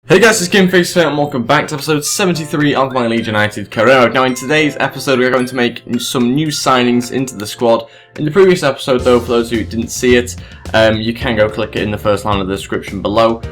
Hey guys, it's Finalizing and welcome back to episode 73 of my Leeds United career. Now in today's episode we are going to make some new signings into the squad. In the previous episode though, for those who didn't see it, you can go click it in the first line of the description below.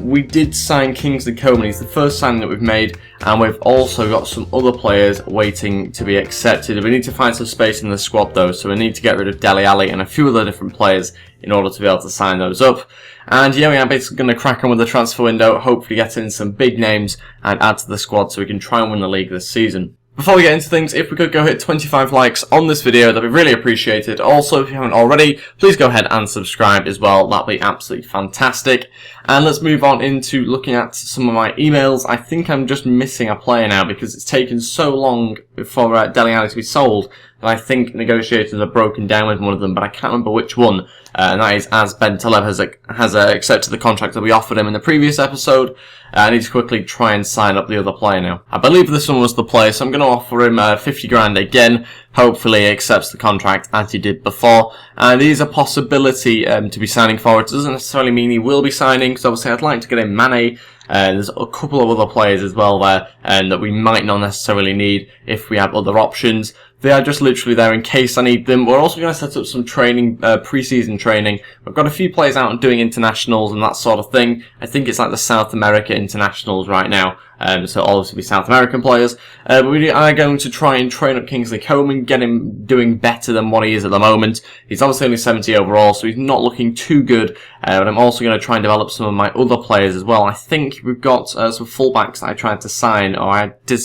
We did sign Kingsley Coman. He's the first signing that we've made, and we've also got some other players waiting to be accepted. We need to find some space in the squad though, so we need to get rid of Dele Alli and a few other different players in order to be able to sign those up. And yeah, we are basically going to crack on with the transfer window, hopefully get in some big names and add to the squad so we can try and win the league this season. Before we get into things, if we could go hit 25 likes on this video, that'd be really appreciated. Also, if you haven't already, please go ahead and subscribe as well. That'd be absolutely fantastic. And let's move on into looking at some of my emails. I think I'm just missing a player now because it's taken so long for Dele Alli to be sold that I think negotiators are broken down with one of them, but I can't remember which one. And that is as Ben Taleb has accepted the contract that we offered him in the previous episode. I need to quickly try and sign up the other player now. I believe this one was the player, so I'm going to offer him 50 grand again. Hopefully he accepts the contract as he did before. And it is a possibility to be signing for. It doesn't necessarily mean he will be signing, because obviously I'd like to get in Mane. There's a couple of other players as well there that we might not necessarily need if we have other options. They are just literally there in case I need them. We're also going to set up some training, pre-season training. We've got a few players out doing internationals and that sort of thing. I think it's like the South America internationals right now. So obviously South American players. We are going to try and train up Kingsley Coman, get him doing better than what he is at the moment. He's obviously only 70 overall, so he's not looking too good. But I'm also going to try and develop some of my other players as well. I think we've got some fullbacks that I tried to sign, or I did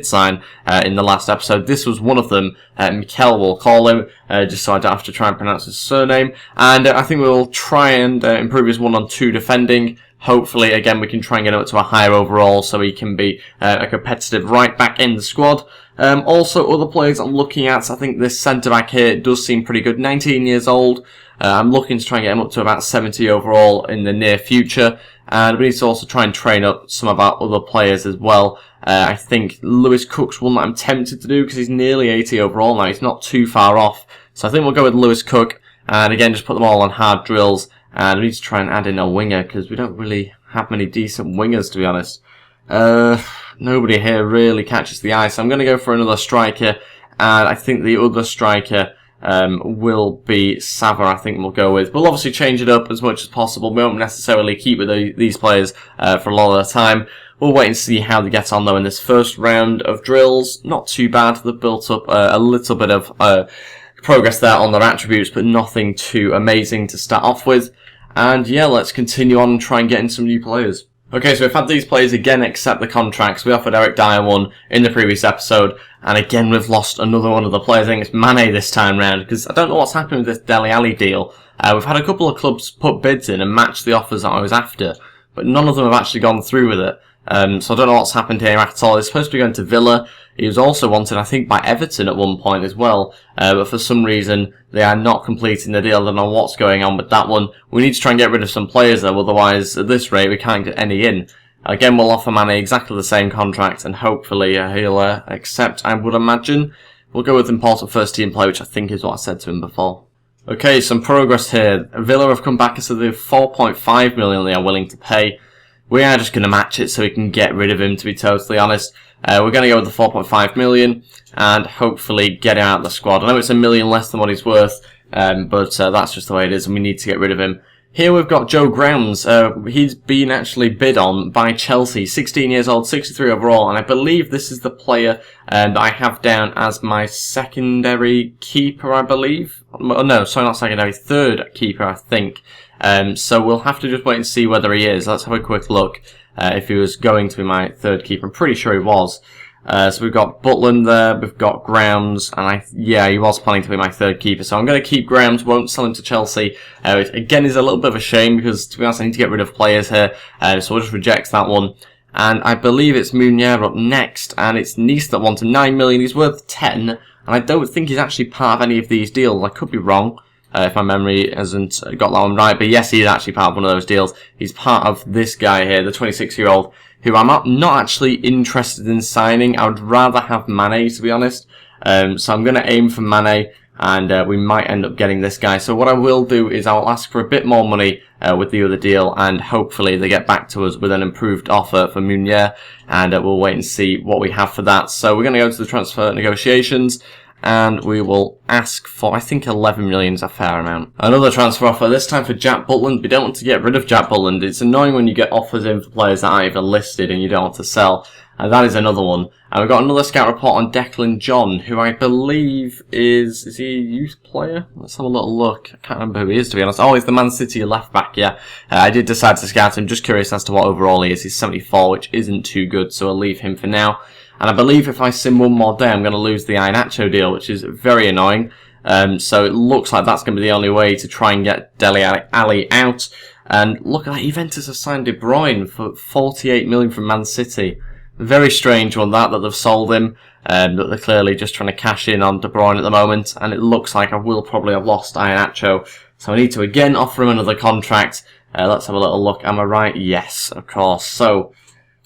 sign in the last episode. This was one of them. Mikel, we'll call him, just so I don't have to try and pronounce his surname. And I think we'll try and improve his 1-on-2 defending. Hopefully, again, we can try and get him up to a higher overall so he can be a competitive right back in the squad. Also, other players I'm looking at, I think this centre-back here does seem pretty good. 19 years old. I'm looking to try and get him up to about 70 overall in the near future. And we need to also try and train up some of our other players as well. I think Lewis Cook's one that I'm tempted to do because he's nearly 80 overall now. He's not too far off. So I think we'll go with Lewis Cook. And again, just put them all on hard drills. And we need to try and add in a winger because we don't really have many decent wingers, to be honest. Nobody here really catches the eye. So I'm going to go for another striker. And I think the other striker will be Sava, I think we'll go with. We'll obviously change it up as much as possible. We won't necessarily keep with these players for a lot of the time. We'll wait and see how they get on though in this first round of drills. Not too bad. They've built up a little bit of progress there on their attributes, but nothing too amazing to start off with. And yeah, let's continue on and try and get in some new players. Okay, so we've had these players again accept the contracts. We offered Eric Dyer one in the previous episode, and again we've lost another one of the players. I think it's Mane this time round, because I don't know what's happened with this Dele Alli deal. We've had a couple of clubs put bids in and match the offers that I was after, but none of them have actually gone through with it. So I don't know what's happened here at all. He's supposed to be going to Villa. He was also wanted, I think, by Everton at one point as well. But for some reason, they are not completing the deal. I don't know what's going on with that one. We need to try and get rid of some players though, otherwise at this rate we can't get any in. Again, we'll offer Mane exactly the same contract and hopefully he'll accept, I would imagine. We'll go with important first team play, which I think is what I said to him before. Okay, some progress here. Villa have come back and said they're 4.5 million they are willing to pay. We are just going to match it so we can get rid of him, to be totally honest. We're going to go with the 4.5 million and hopefully get him out of the squad. I know it's $1 million less than what he's worth, but that's just the way it is and we need to get rid of him. Here we've got Joe Grounds. He's been actually bid on by Chelsea. 16 years old, 63 overall, and I believe this is the player that I have down as my secondary keeper, I believe. No, sorry, not secondary, third keeper, I think. So we'll have to just wait and see whether he is. Let's have a quick look if he was going to be my third keeper. I'm pretty sure he was. So we've got Butland there, we've got Grounds, and yeah, he was planning to be my third keeper. So I'm going to keep Grounds, won't sell him to Chelsea. Which again is a little bit of a shame because, to be honest, I need to get rid of players here. So we'll just reject that one. And I believe it's Munier up next, and it's Nice that wanted 9 million. He's worth 10, and I don't think he's actually part of any of these deals. I could be wrong. If my memory hasn't got that one right. But yes, he is actually part of one of those deals. He's part of this guy here, the 26-year-old, who I'm not actually interested in signing. I would rather have Mane, to be honest. So I'm going to aim for Mane. and we might end up getting this guy. So what I will do is I'll ask for a bit more money with the other deal, and hopefully they get back to us with an improved offer for Meunier, and we'll wait and see what we have for that. So we're going to go to the transfer negotiations, and we will ask for, I think 11 million is a fair amount. Another transfer offer, this time for Jack Butland. We don't want to get rid of Jack Butland. It's annoying when you get offers in for players that aren't even listed and you don't want to sell. And that is another one. And we've got another scout report on Declan John, who I believe is he a youth player? Let's have a little look. I can't remember who he is, to be honest. Oh, he's the Man City left back, yeah. I did decide to scout him, just curious as to what overall he is. He's 74, which isn't too good, so I'll leave him for now. And I believe if I sim one more day, I'm going to lose the Iheanacho deal, which is very annoying. So it looks like that's going to be the only way to try and get Dele Alli out. And look at that, Juventus have signed De Bruyne for 48 million from Man City. Very strange one that they've sold him, that they're clearly just trying to cash in on De Bruyne at the moment, and it looks like I will probably have lost Iheanacho, so I need to again offer him another contract. Let's have a little look. Am I right? Yes, of course. So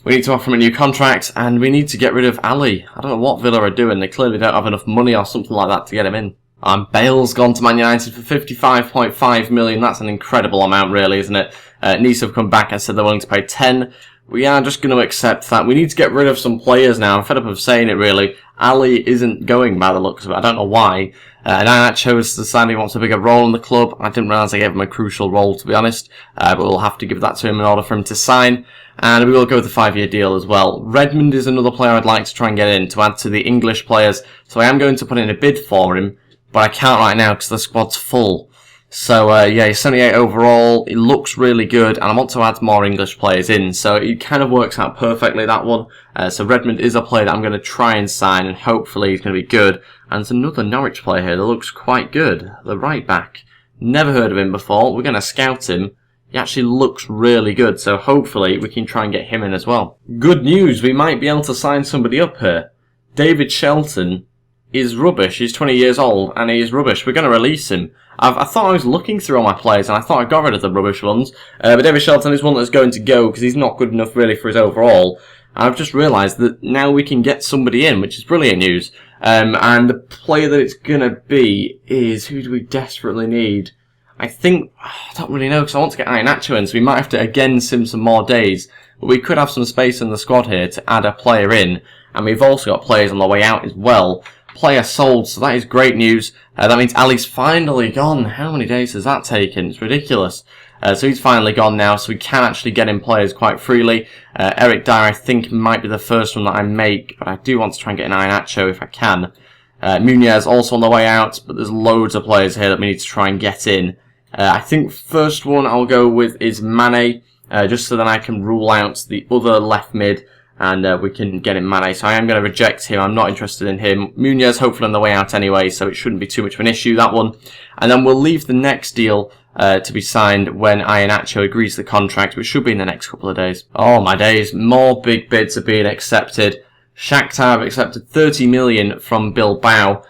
we need to offer him a new contract, and we need to get rid of Ali. I don't know what Villa are doing. They clearly don't have enough money or something like that to get him in. And Bale's gone to Man United for 55.5 million. That's an incredible amount, really, isn't it? Nice have come back and said they're willing to pay 10. We are just going to accept that. We need to get rid of some players now. I'm fed up of saying it, really. Ali isn't going by the looks of it. I don't know why. And Iheanacho has decided he wants a bigger role in the club. I didn't realise I gave him a crucial role, to be honest. But we'll have to give that to him in order for him to sign. And we will go with the 5-year deal as well. Redmond is another player I'd like to try and get in to add to the English players. So I am going to put in a bid for him. But I can't right now because the squad's full. So, yeah, he's 78 overall. It looks really good, and I want to add more English players in. So it kind of works out perfectly, that one. So Redmond is a player that I'm going to try and sign, and hopefully he's going to be good. And there's another Norwich player here that looks quite good. The right back. Never heard of him before. We're going to scout him. He actually looks really good, so hopefully we can try and get him in as well. Good news, we might be able to sign somebody up here. David Shelton is rubbish. He's 20 years old, and he is rubbish. We're going to release him. I thought I was looking through all my players, and I thought I got rid of the rubbish ones. But David Shelton is one that's going to go, because he's not good enough, really, for his overall. I've just realised that now we can get somebody in, which is brilliant news. And the player that it's going to be is, who do we desperately need? I think, I don't really know, because I want to get Iheanacho in, so we might have to, again, sim some more days. But we could have some space in the squad here to add a player in. And we've also got players on the way out as well. Player sold, so that is great news. That means Ali's finally gone. How many days has that taken? It's ridiculous. So he's finally gone now, so we can actually get in players quite freely. Eric Dyer, I think, might be the first one that I make, but I do want to try and get an Iheanacho if I can. Meunier is also on the way out, but there's loads of players here that we need to try and get in. I think first one I'll go with is Mane, just so then I can rule out the other left mid. And we can get in Mane. So I am going to reject him. I'm not interested in him. Meunier's hopefully on the way out anyway, so it shouldn't be too much of an issue, that one. And then we'll leave the next deal to be signed when Iheanacho agrees to the contract, which should be in the next couple of days. Oh, my days. More big bids are being accepted. Shakhtar have accepted 30 million from Bilbao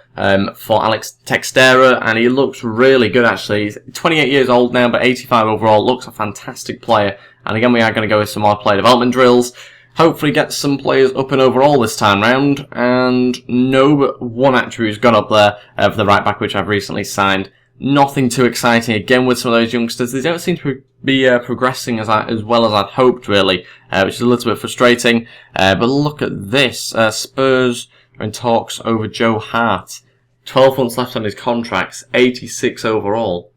for Alex Teixeira, and he looks really good, actually. He's 28 years old now, but 85 overall. Looks a fantastic player. And again, we are going to go with some more player development drills. Hopefully get some players up and overall this time round, and no, but one actor who's gone up there for the right back, which I've recently signed. Nothing too exciting again with some of those youngsters. They don't seem to be progressing as well as I'd hoped, really, which is a little bit frustrating. But look at this. Spurs are in talks over Joe Hart. 12 months left on his contracts, 86 overall.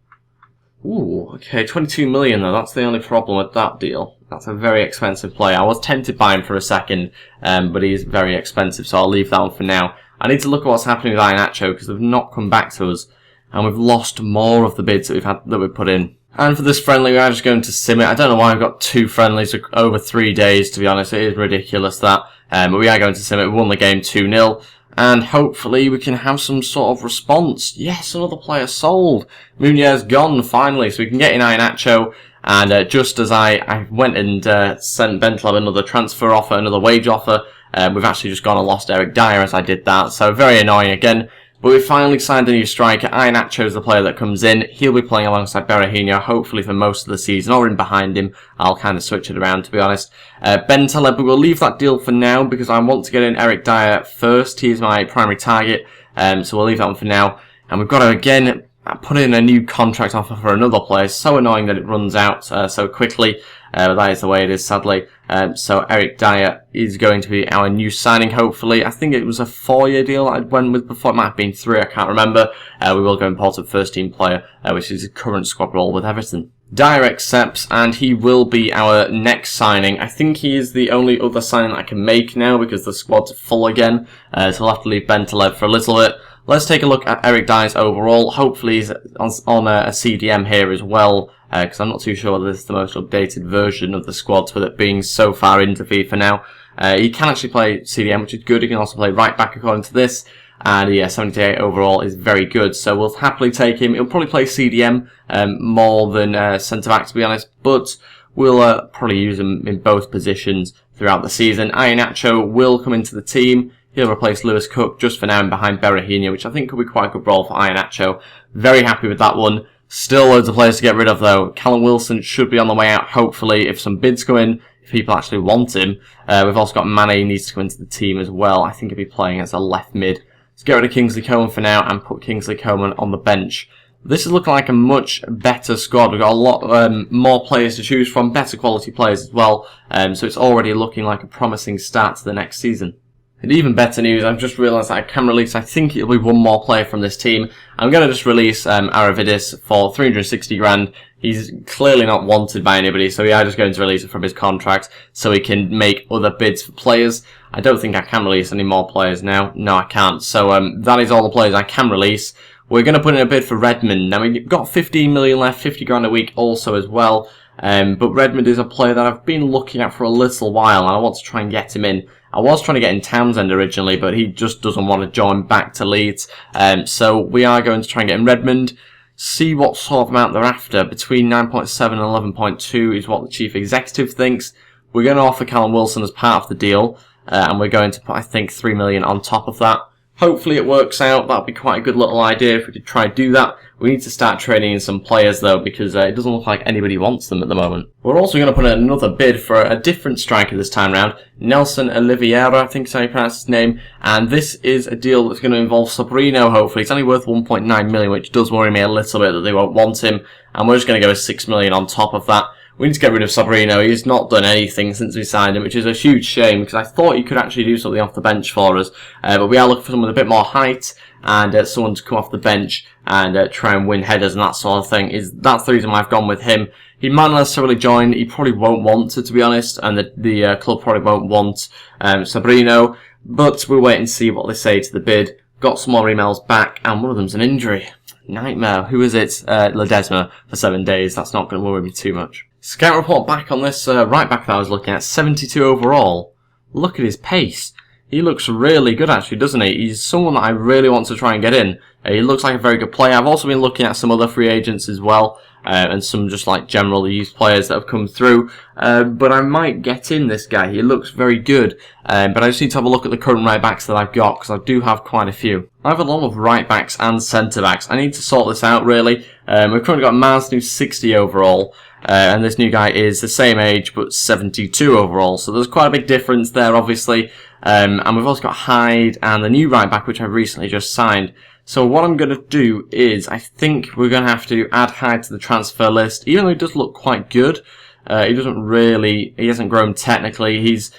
Ooh, okay, 22 million though. That's the only problem with that deal. That's a very expensive player. I was tempted by him for a second, but he is very expensive, so I'll leave that one for now. I need to look at what's happening with Iheanacho, because they've not come back to us, and we've lost more of the bids that we've put in. And for this friendly, we are just going to sim it. I don't know why I've got 2 friendlies over 3 days, to be honest. It is ridiculous, that. But we are going to sim it. We won the game 2-0. And hopefully we can have some sort of response. Yes, another player sold. Meunier's gone, finally, so we can get in Iheanacho. And just as I went and sent Bentleb another transfer offer, another wage offer, we've actually just gone and lost Eric Dyer as I did that. So very annoying again. But we finally signed a new striker. Iheanacho is the player that comes in. He'll be playing alongside Berahino, hopefully for most of the season, or in behind him. I'll kind of switch it around, to be honest. Bentleb, we'll leave that deal for now, because I want to get in Eric Dyer first. He is my primary target, so we'll leave that one for now. And we've got to again put in a new contract offer for another player. So annoying that it runs out so quickly. But that is the way it is, sadly. So Eric Dyer is going to be our new signing, hopefully. I think it was a 4-year deal I went with before. It might have been 3, I can't remember. We will go important first-team player, which is a current squad role with Everton. Dyer accepts, and he will be our next signing. I think he is the only other signing that I can make now because the squad's full again. So I'll have to leave Bentaleb for a little bit. Let's take a look at Eric Dyer's overall. Hopefully he's on a CDM here as well, because I'm not too sure whether this is the most updated version of the squads with it being so far into FIFA now. He can actually play CDM, which is good. He can also play right back according to this. And yeah, 78 overall is very good, so we'll happily take him. He'll probably play CDM more than centre-back, to be honest, but we'll probably use him in both positions throughout the season. Iheanacho will come into the team. He'll replace Lewis Cook just for now and behind Berahino, which I think could be quite a good role for Iheanacho. Very happy with that one. Still loads of players to get rid of though. Callum Wilson should be on the way out, hopefully, if some bids go in, if people actually want him. We've also got Mane, who needs to come into the team as well. I think he'll be playing as a left mid. Let's get rid of Kingsley Coman for now and put Kingsley Coman on the bench. This is looking like a much better squad. We've got a lot more players to choose from, better quality players as well. So it's already looking like a promising start to the next season. And even better news, I've just realised that I can release, I think it'll be one more player from this team. I'm going to just release Aravidis for 360 grand. He's clearly not wanted by anybody, so we are just going to release it from his contract so he can make other bids for players. I don't think I can release any more players now. No, I can't. So that is all the players I can release. We're going to put in a bid for Redmond. Now, we've got 15 million left, 50 grand a week also as well. But Redmond is a player that I've been looking at for a little while, and I want to try and get him in. I was trying to get in Townsend originally, but he just doesn't want to join back to Leeds. So we are going to try and get in Redmond, see what sort of amount they're after. Between 9.7 and 11.2 is what the chief executive thinks. We're going to offer Callum Wilson as part of the deal, and we're going to put, I think, 3 million on top of that. Hopefully it works out. That'd be quite a good little idea if we could try to do that. We need to start trading in some players though, because it doesn't look like anybody wants them at the moment. We're also going to put in another bid for a different striker this time round. Nelson Oliveira, I think is how you pronounce his name. And this is a deal that's going to involve Sabrino, hopefully. It's only worth 1.9 million, which does worry me a little bit that they won't want him. And we're just going to go with 6 million on top of that. We need to get rid of Sabrino. He's not done anything since we signed him, which is a huge shame because I thought he could actually do something off the bench for us. But we are looking for someone with a bit more height and someone to come off the bench and try and win headers and that sort of thing. That's the reason why I've gone with him. He might not necessarily join. He probably won't want to be honest, and the club probably won't want Sabrino. But we'll wait and see what they say to the bid. Got some more emails back, and one of them's an injury. Nightmare. Who is it? Ledesma for 7 days. That's not going to worry me too much. Scout report back on this right back that I was looking at. 72 overall. Look at his pace. He looks really good actually, doesn't he? He's someone that I really want to try and get in. He looks like a very good player. I've also been looking at some other free agents as well. And some just like general youth players that have come through. But I might get in this guy. He looks very good. But I just need to have a look at the current right backs that I've got, because I do have quite a few. I have a lot of right backs and centre backs. I need to sort this out really. We've currently got Mars, who's 60 overall. And this new guy is the same age, but 72 overall. So there's quite a big difference there, obviously. And we've also got Hyde and the new right back, which I've recently just signed. So what I'm going to do is, I think we're going to have to add Hyde to the transfer list. Even though he does look quite good, he hasn't grown technically. He's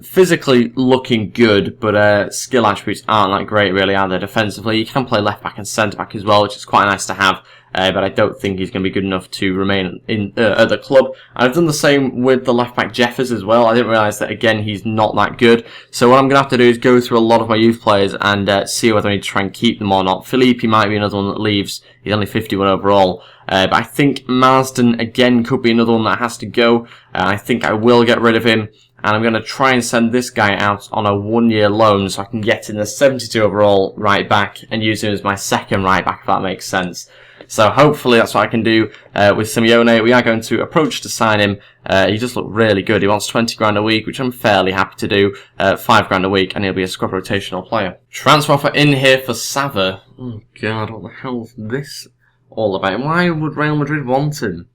physically looking good, but skill attributes aren't that great really, are they, defensively? He can play left back and centre back as well, which is quite nice to have. But I don't think he's going to be good enough to remain at the club. I've done the same with the left back Jeffers as well. I didn't realise that, again, he's not that good. So what I'm going to have to do is go through a lot of my youth players and see whether I need to try and keep them or not. Philippe might be another one that leaves. He's only 51 overall. But I think Marsden, again, could be another one that has to go. I think I will get rid of him. And I'm going to try and send this guy out on a 1-year loan so I can get in the 72 overall right back and use him as my second right back, if that makes sense. So hopefully that's what I can do with Simeone. We are going to approach to sign him. He does look really good. He wants 20 grand a week, which I'm fairly happy to do. 5 grand a week, and he'll be a squad rotational player. Transfer offer in here for Sava. Oh god, what the hell is this all about? Why would Real Madrid want him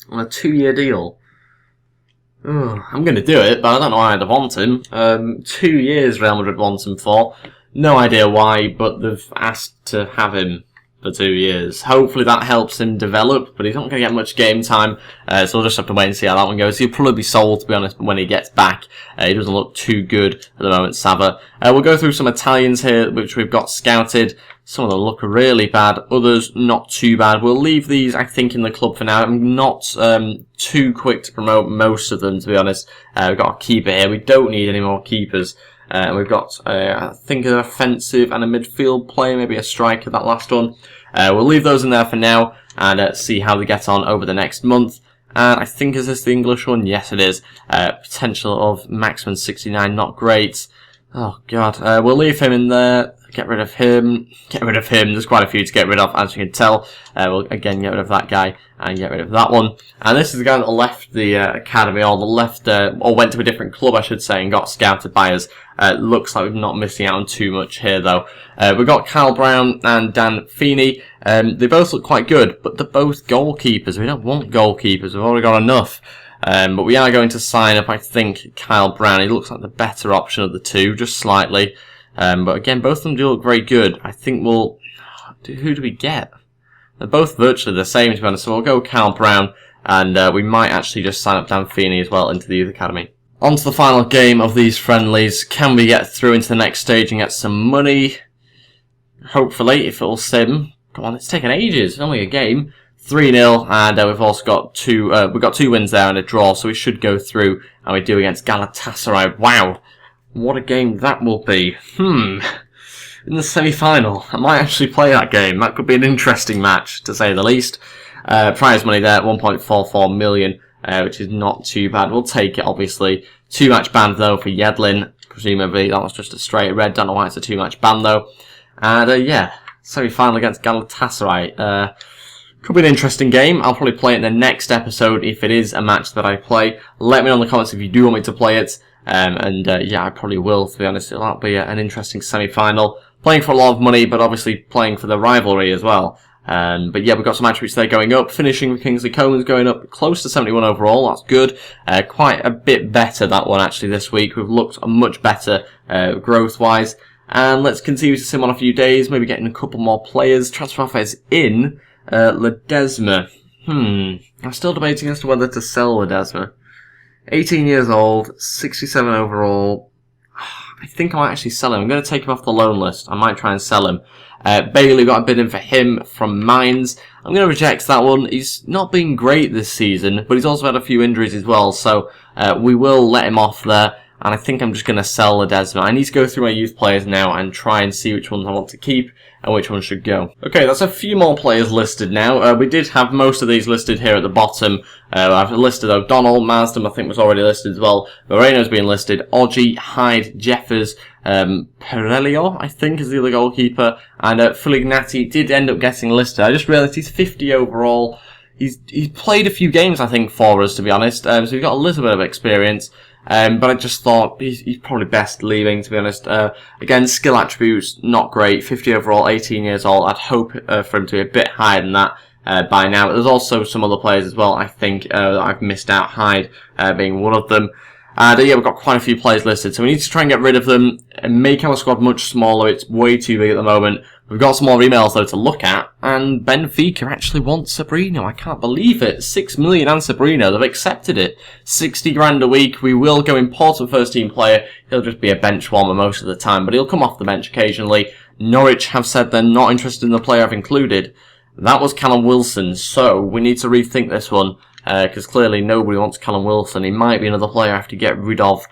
on a 2-year deal? Oh, I'm going to do it, but I don't know why I'd want him. 2 years Real Madrid wants him for. No idea why, but they've asked to have him for 2 years. Hopefully that helps him develop, but he's not going to get much game time, so we'll just have to wait and see how that one goes. He'll probably be sold, to be honest, when he gets back. He doesn't look too good at the moment, Sava. We'll go through some Italians here, which we've got scouted. Some of them look really bad, others not too bad. We'll leave these, I think, in the club for now. I'm not too quick to promote most of them, to be honest. We've got a keeper here. We don't need any more keepers. We've got, I think, an offensive and a midfield player, maybe a striker, that last one. We'll leave those in there for now and see how they get on over the next month. And I think, is this the English one? Yes, it is. Potential of maximum 69, not great. Oh, God. We'll leave him in there. Get rid of him. Get rid of him. There's quite a few to get rid of, as you can tell. We'll again get rid of that guy and get rid of that one. And this is the guy that left the academy, or or went to a different club, I should say, and got scouted by us. Looks like we're not missing out on too much here, though. We've got Kyle Brown and Dan Feeney. They both look quite good, but they're both goalkeepers. We don't want goalkeepers. We've already got enough. But we are going to sign up, I think, Kyle Brown. He looks like the better option of the two, just slightly. But again, both of them do look very good. I think we'll... Who do we get? They're both virtually the same, to be honest. So we'll go Kyle Brown, and we might actually just sign up Dan Feeney as well into the youth academy. On to the final game of these friendlies. Can we get through into the next stage and get some money? Hopefully, if it'll sim. Come on, it's taken ages. It's only a game. 3-0, and we've also got two wins there and a draw, so we should go through, and we do against Galatasaray. Wow, what a game that will be. In the semi-final, I might actually play that game. That could be an interesting match, to say the least. Prize money there, 1.44 million, which is not too bad. We'll take it, obviously. 2-match ban, though, for Yedlin. Presumably, that was just a straight red. Don't know why it's a 2-match ban, though. And, yeah, semi-final against Galatasaray. Could be an interesting game. I'll probably play it in the next episode if it is a match that I play. Let me know in the comments if you do want me to play it. Yeah, I probably will, to be honest. It'll be an interesting semi-final. Playing for a lot of money, but obviously playing for the rivalry as well. But yeah, we've got some attributes there going up. Finishing with Kingsley Coman's going up close to 71 overall. That's good. Quite a bit better, that one, actually, this week. We've looked much better growth-wise. And let's continue to sim on a few days. Maybe getting a couple more players. Transfer offer is in. Ledesma. I'm still debating as to whether to sell Ledesma. 18 years old, 67 overall. I think I might actually sell him. I'm going to take him off the loan list. I might try and sell him. Bailey, got a bid in for him from Mainz. I'm going to reject that one. He's not been great this season, but he's also had a few injuries as well, so we will let him off there. And I think I'm just going to sell Ledesma. I need to go through my youth players now and try and see which ones I want to keep and which ones should go. Okay, that's a few more players listed now. We did have most of these listed here at the bottom. I've listed O'Donnell, Marsden I think was already listed as well. Moreno's been listed. Oggi, Hyde, Jeffers, Perelio, I think, is the other goalkeeper. And Fulignati did end up getting listed. I just realised he's 50 overall. He's played a few games, I think, for us, to be honest. So he's got a little bit of experience. But I just thought he's probably best leaving, to be honest. Again, skill attributes, not great. 50 overall, 18 years old. I'd hope for him to be a bit higher than that by now. But there's also some other players as well, I think, that I've missed out. Hyde being one of them. And yeah, we've got quite a few players listed, so we need to try and get rid of them and make our squad much smaller. It's way too big at the moment. We've got some more emails, though, to look at, and Benfica actually wants Sabrino. I can't believe it. 6 million and Sabrino. They've accepted it. 60 grand a week. We will go important first-team player. He'll just be a bench warmer most of the time, but he'll come off the bench occasionally. Norwich have said they're not interested in the player I've included. That was Callum Wilson, so we need to rethink this one. Because clearly nobody wants Callum Wilson. He might be another player I have to get rid of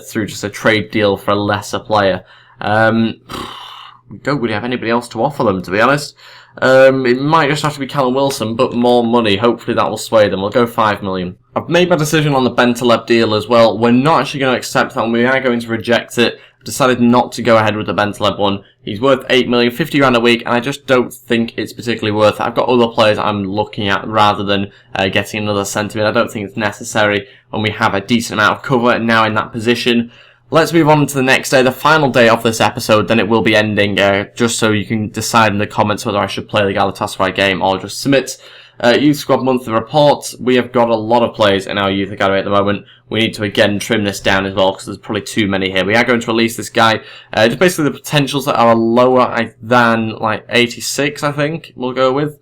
through just a trade deal for a lesser player. We don't really have anybody else to offer them, to be honest. It might just have to be Callum Wilson, but more money. Hopefully that will sway them. We'll go 5 million. I've made my decision on the Bentaleb deal as well. We're not actually going to accept that one. We are going to reject it. I've decided not to go ahead with the Bentaleb one. He's worth 8 million, 50 grand a week, and I just don't think it's particularly worth it. I've got other players I'm looking at rather than getting another centre mid. I don't think it's necessary when we have a decent amount of cover now in that position. Let's move on to the next day, the final day of this episode, then it will be ending, just so you can decide in the comments whether I should play the Galatasaray game or just submit. Youth Squad Monthly Report. We have got a lot of players in our Youth Academy at the moment. We need to again trim this down as well because there's probably too many here. We are going to release this guy. Just basically the potentials that are lower than like 86, I think we'll go with.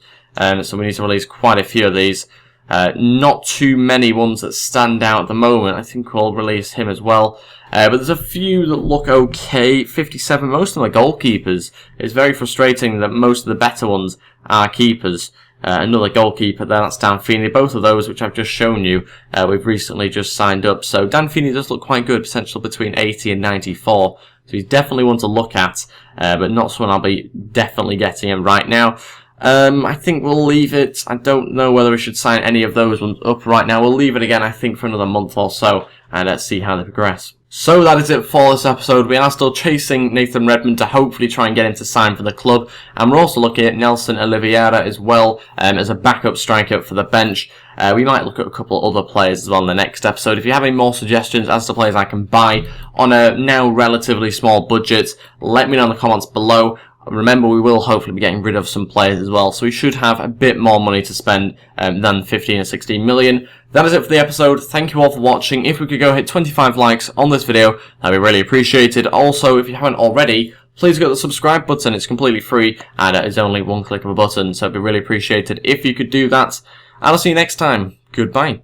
So we need to release quite a few of these. Not too many ones that stand out at the moment. I think we'll release him as well. But there's a few that look okay. 57, most of them are goalkeepers. It's very frustrating that most of the better ones are keepers. Another goalkeeper there, that's Dan Feeney. Both of those, which I've just shown you, we've recently just signed up. So Dan Feeney does look quite good, potential between 80 and 94. So he's definitely one to look at, but not someone I'll be definitely getting him right now. I think we'll leave it. I don't know whether we should sign any of those ones up right now. We'll leave it again, I think, for another month or so, and let's see how they progress. So that is it for this episode. We are still chasing Nathan Redmond to hopefully try and get him to sign for the club. And we're also looking at Nelson Oliveira as well as a backup striker for the bench. We might look at a couple other players as well in the next episode. If you have any more suggestions as to players I can buy on a now relatively small budget, let me know in the comments below. Remember, we will hopefully be getting rid of some players as well, so we should have a bit more money to spend than 15 or 16 million. That is it for the episode. Thank you all for watching. If we could go hit 25 likes on this video, that'd be really appreciated. Also, if you haven't already, please go to the subscribe button. It's completely free, and it is only one click of a button, so it'd be really appreciated if you could do that. And I'll see you next time. Goodbye.